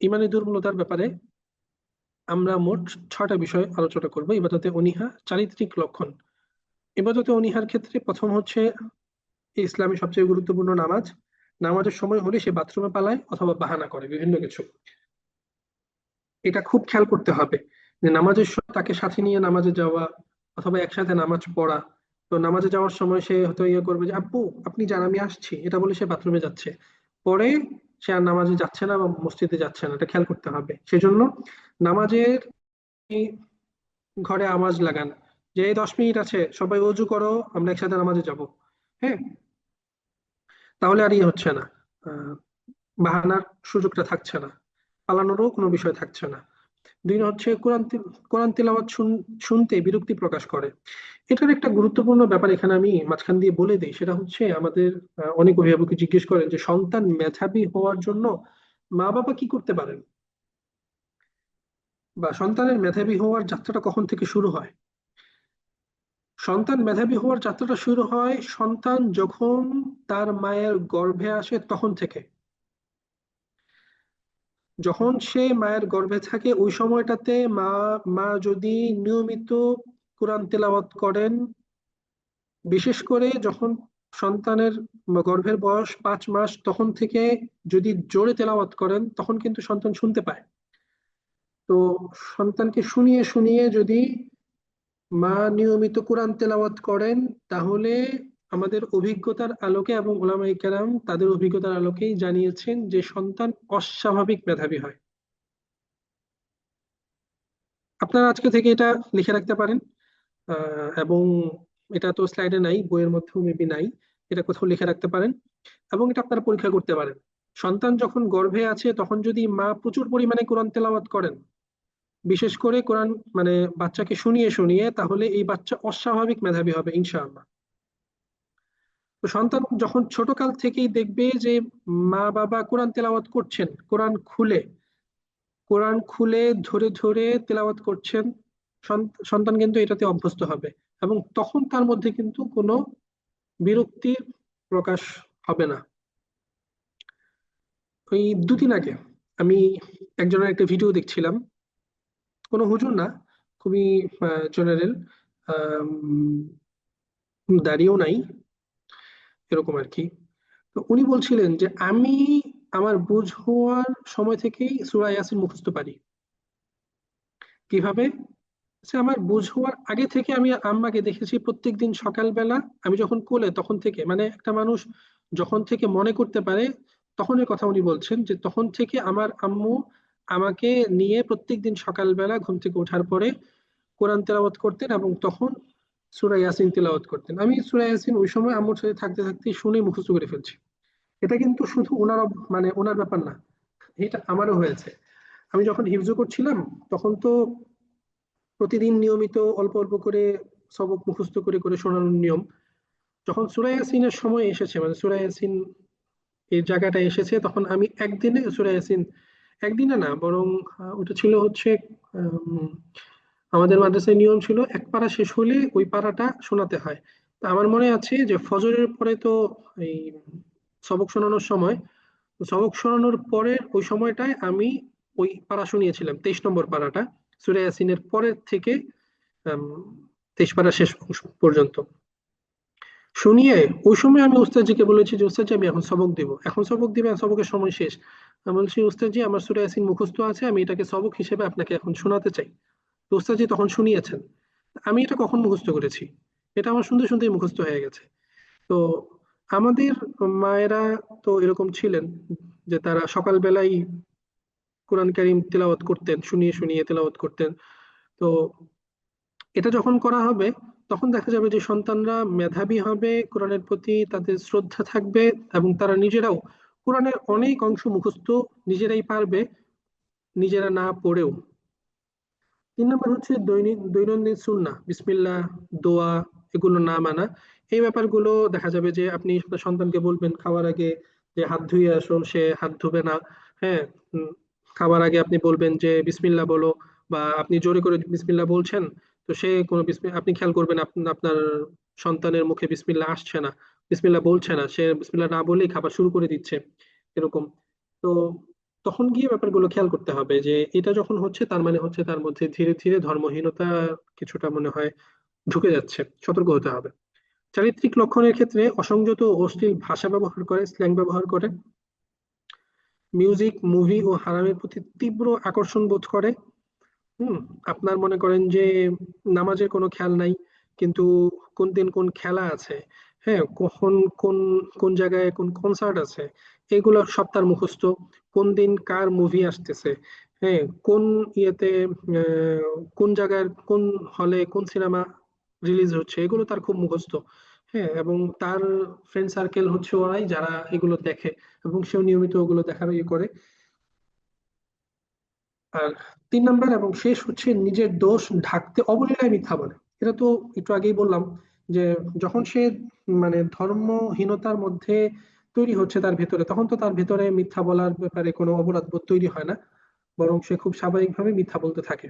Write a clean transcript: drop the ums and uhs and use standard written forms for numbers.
ইমানি দুর্বলতার ব্যাপারে আমরা মোট 6টা বিষয় আলোচনা করব। ইবাদতে অনীহা, চারিত্রিক লক্ষণ। ইবাদতে অনীহার ক্ষেত্রে প্রথম হচ্ছে ইসলামে সবচেয়ে গুরুত্বপূর্ণ নামাজ। নামাজের সময় হলে সে বাথরুমে পালায় অথবা বাহানা করে বিভিন্ন কিছু। এটা খুব খেয়াল করতে হবে যে নামাজের সময় তাকে সাথে নিয়ে নামাজে যাওয়া অথবা একসাথে নামাজ পড়া। তো নামাজে যাওয়ার সময় সে হয়তো ইয়ে করবে যে আব্বু আপনি যান আমি আসছি, এটা বলে সে বাথরুমে যাচ্ছে, পরে সে আর নামাজে যাচ্ছে না বা মসজিদে যাচ্ছে না, এটা খেয়াল করতে হবে। সেজন্য নামাজের এই ঘরে আওয়াজ লাগান যে এই 10 মিনিট আছে, সবাই অজু করো, আমরা একসাথে নামাজে যাব। হ্যাঁ, তাহলে আর ইয়ে হচ্ছে না, আহ, বাহানার সুযোগটা থাকছে না, পালানোরও কোনো বিষয় থাকছে না। দুই হচ্ছে কোরআন তিলাওয়াত শুনতে বিরক্তি প্রকাশ করে। এটার একটা গুরুত্বপূর্ণ ব্যাপার এখানে আমি মাঝখান দিয়ে বলে দিই, সেটা হচ্ছে আমাদের অনেক অভিভাবক জিজ্ঞেস করেন যে সন্তান মেধাবী হওয়ার জন্য মা বাবা কি করতে পারেন, বা সন্তানের মেধাবী হওয়ার যাত্রাটা কখন থেকে শুরু হয়। সন্তান মেধাবী হওয়ার যাত্রাটা শুরু হয় সন্তান যখন তার মায়ের গর্ভে আসে তখন থেকে। যখন সে মায়ের গর্ভে থাকে ওই সময়টাতে মা মা যদি নিয়মিত কোরআন তেলাওয়াত করেন, বিশেষ করে যখন সন্তানের গর্ভের বয়স 5 মাস তখন থেকে যদি জোরে তেলাওয়াত করেন, তখন কিন্তু সন্তান শুনতে পায়। তো সন্তানকে শুনিয়ে শুনিয়ে যদি মা নিয়মিত কোরআন তেলাওয়াত করেন, তাহলে আমাদের অভিজ্ঞতার আলোকে এবং ওলামায়ে কেরাম তাদের অভিজ্ঞতার আলোকেই জানিয়েছেন যে সন্তান অস্বাভাবিক মেধাবী হয়। আপনারা আজকে থেকে এটা লিখে রাখতে পারেন। এবং এটা তো স্লাইডে নাই, বইয়ের মধ্যেও মেবি নাই, এটা কোথাও লিখে রাখতে পারেন এবং এটা আপনারা পরীক্ষা করতে পারেন। সন্তান যখন গর্ভে আছে তখন যদি মা প্রচুর পরিমাণে কোরআন তেলাওয়াত করেন, বিশেষ করে কোরআন মানে বাচ্চাকে শুনিয়ে শুনিয়ে, তাহলে এই বাচ্চা অস্বাভাবিক মেধাবী হবে ইনশাআল্লাহ। তো সন্তান যখন ছোট কাল থেকেই দেখবে যে মা বাবা কোরআন তেলাওয়াত করছেন, কোরআন খুলে ধরে ধরে তেলাওয়াত করছেন, সন্তান কিন্তু এটাতে অভ্যস্ত হবে এবং তখন তার মধ্যে কিন্তু কোনো বিরক্তির প্রকাশ হবে না। ওই 2 দিন আগে আমি একজনের একটা ভিডিও দেখছিলাম, কোনো হুজুর না, খুবই জেনারেল, দাড়িও নাই, এরকম আর কি। তো উনি বলছিলেন যে আমি আমার বুঝ হওয়ার সময় থেকেই সূরা ইয়াসিন মুখস্থ পারি। কিভাবে? সে আমার বুঝ হওয়ার আগে থেকে আমি আম্মাকে দেখেছি প্রত্যেকদিন সকালবেলা, আমি যখন কোলে তখন থেকে, মানে একটা মানুষ যখন থেকে মনে করতে পারে তখনের কথা উনি বলছেন, যে তখন থেকে আমার আম্মু আমাকে নিয়ে প্রত্যেকদিন সকালবেলা ঘুম থেকে ওঠার পরে কোরআন তেলাওয়াত করতেন এবং তখন সূরা ইয়াসিন তেলাওয়াত করতেন। আমি সূরা ইয়াসিন ওই সময় আম্মুর সাথে থাকতে থাকতে শুনে মুখস্থ করে ফেলছি। এটা কিন্তু শুধু ওনার মানে ওনার ব্যাপার না, এটা আমারও হয়েছে। আমি যখন হিফজু করছিলাম তখন তো প্রতিদিন নিয়মিত অল্প অল্প করে সবক মুখস্থ করে করে শোনানোর নিয়ম। যখন সূরা ইয়াসিনের সময় এসেছে, মানে সূরা ইয়াসিন এই জায়গাটা এসেছে, তখন আমি একদিনে সূরা ইয়াসিন, একদিনে না বরং ওটা ছিল হচ্ছে আম, আমাদের মাদ্রাসায় নিয়ম ছিল এক পারা শেষ হলে ওই পারাটা শোনাতে হয়। তা আমার মনে আছে যে ফজরের পরে তো এই সবক শোনানোর সময়, তো সবক শোনানোর পরের ওই সময়টায় আমি ওই পারা শুনিয়েছিলাম, 23 নম্বর পারাটা সূরা ইয়াসিনের পরের থেকে 23 পারা শেষ অংশ পর্যন্ত শুনিয়ে ওই সময় আমি উস্তাদজিকে বলেছি যে উস্তাদজি আমি এখন সবক দিব, এখন সবক দিবে, সবকের সময় শেষ। আমি বলছি উস্তাদজি আমার সূরা ইয়াসিন মুখস্থ আছে, আমি এটাকে সবক হিসেবে আপনাকে এখন শোনাতে চাই। তো উস্তাদজি তখন শুনিয়েছেন। আমি এটা কখন মুখস্থ করেছি, এটা আমার শুনতে শুনতেই মুখস্থ হয়ে গেছে। তো আমাদের মায়েরা তো এরকম ছিলেন যে তারা সকালবেলায় কোরআন কারীম তেলাওয়াত করতেন, শুনিয়ে শুনিয়ে তেলাওয়াত করতেন। তো এটা যখন করা হবে তখন দেখা যাবে যে সন্তানরা মেধাবী হবে, কোরআনের প্রতি তাদের শ্রদ্ধা থাকবে এবং তারা নিজেরাও কোরআনের অনেক অংশ মুখস্থ নিজেরাই পারবে, নিজেরা না পড়েও। 3 নম্বর হচ্ছে দৈনন্দিন সুন্নাহ, বিসমিল্লাহ, দোয়া, এগুলো না মানা। এই ব্যাপারগুলো দেখা যাবে যে আপনি আপনার সন্তানকে বলবেন খাওয়ার আগে যে হাত ধুয়ে আসো, সে হাত ধুবে না। হ্যাঁ, উম, খাবার আগে আপনি বলবেন যে বিসমিল্লাহ বলো, বা আপনি জোরে করে বিসমিল্লাহ বলছেন, তো সে কোনো আপনি খেয়াল করবেন আপনার সন্তানের মুখে বিসমিল্লাহ আসছে না, বিসমিল্লাহ বলছে না, সে বিসমিল্লাহ না বলেই খাবার শুরু করে দিচ্ছে, এরকম। তো তখন গিয়ে ব্যাপারগুলো খেয়াল করতে হবে যে এটা যখন হচ্ছে তার মানে হচ্ছে তার মধ্যে ধীরে ধীরে ধর্মহীনতা কিছুটা মনে হয় ঢুকে যাচ্ছে, সতর্ক হতে হবে। চারিত্রিক লক্ষণের ক্ষেত্রে অসংযত ও অশ্লীল ভাষা ব্যবহার করে, স্ল্যাং ব্যবহার করে, মিউজিক, মুভি ও হারামের প্রতি তীব্র আকর্ষণ বোধ করে। হুম। আপনার মনে করেন যে নামাজের কোনো খেয়াল নাই, কিন্তু কোন দিন কোন খেলা আছে, হ্যাঁ, কখন কোন কোন জায়গায় কোন কনসার্ট আছে, এগুলো সব তার মুখস্থ। কোন দিন কার মুভি আসতেছে, হ্যাঁ, কোন ইয়েতে কোন জায়গার কোন হলে কোন সিনেমা রিলিজ হচ্ছে, এগুলো তার খুব মুখস্থ। হ্যাঁ, এবং তার ফ্রেন্ড সার্কেল হচ্ছে ওরাই যারা এগুলো দেখে, এবং সেও নিয়মিত ওগুলো দেখার ইয়ে করে। আর 3 নাম্বার এবং শেষ হচ্ছে নিজের দোষ ঢাকতে অবলীলায় মিথ্যা বলে। এটা তো একটু আগেই বললাম যে যখন সে মানে ধর্মহীনতার মধ্যে তৈরি হচ্ছে তার ভেতরে, তখন তো তার ভেতরে মিথ্যা বলার ব্যাপারে কোনো অপরাধ বোধ তৈরি হয় না, বরং সে খুব স্বাভাবিকভাবে মিথ্যা বলতে থাকে।